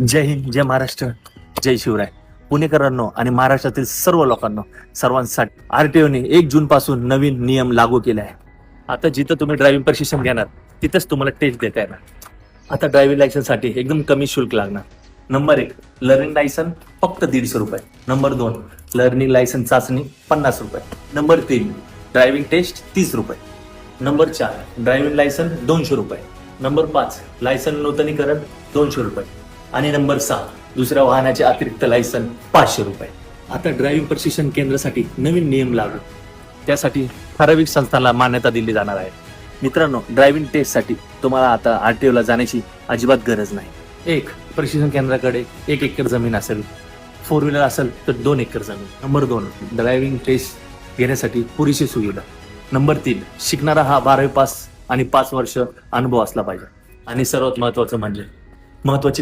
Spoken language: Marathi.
जय हिंद, जय महाराष्ट्र, जय शिवराय. पुणेकरांनो आणि महाराष्ट्रातील सर्व लोकांना सर्वांसाठी आरटीओने 1 जून पासून नवीन नियम लागू केले आहे. आता जिथं तुम्ही ड्रायव्हिंग प्रशिक्षण घेणार तिथंच तुम्हाला टेस्ट देता येणार. आता ड्रायव्हिंग लायसन्स साठी एकदम कमी शुल्क लागणार. नंबर 1 लर्निंग लायसन फक्त 150 रुपये. नंबर 2 लर्निंग लायसन चाचणी 50 रुपये. नंबर 3 ड्रायव्हिंग टेस्ट 30 रुपये. नंबर 4 ड्रायव्हिंग लायसन 200 रुपये. नंबर 5 लायसन नूतनीकरण 200 रुपये. आणि नंबर 6 दुसऱ्या वाहनाचे अतिरिक्त लायसन 500 रुपये. आता ड्रायव्हिंग प्रशिक्षण केंद्रासाठी नवीन नियम लागू. त्यासाठी ठराविक संस्थांना मान्यता दिली जाणार आहे. मित्रांनो, ड्रायव्हिंग टेस्टसाठी तुम्हाला आता आरटीओला जाण्याची अजिबात गरज नाही. 1 प्रशिक्षण केंद्राकडे 1 एकर जमीन असेल, 4 व्हीलर असेल तर 2 एकर जमीन. नंबर 2 ड्रायव्हिंग टेस्ट घेण्यासाठी पुरेशी सुविधा. नंबर 3 शिकणारा हा 12वी पास आणि 5 वर्ष अनुभव असला पाहिजे. आणि सर्वात महत्वाचं म्हणजे महत्वाची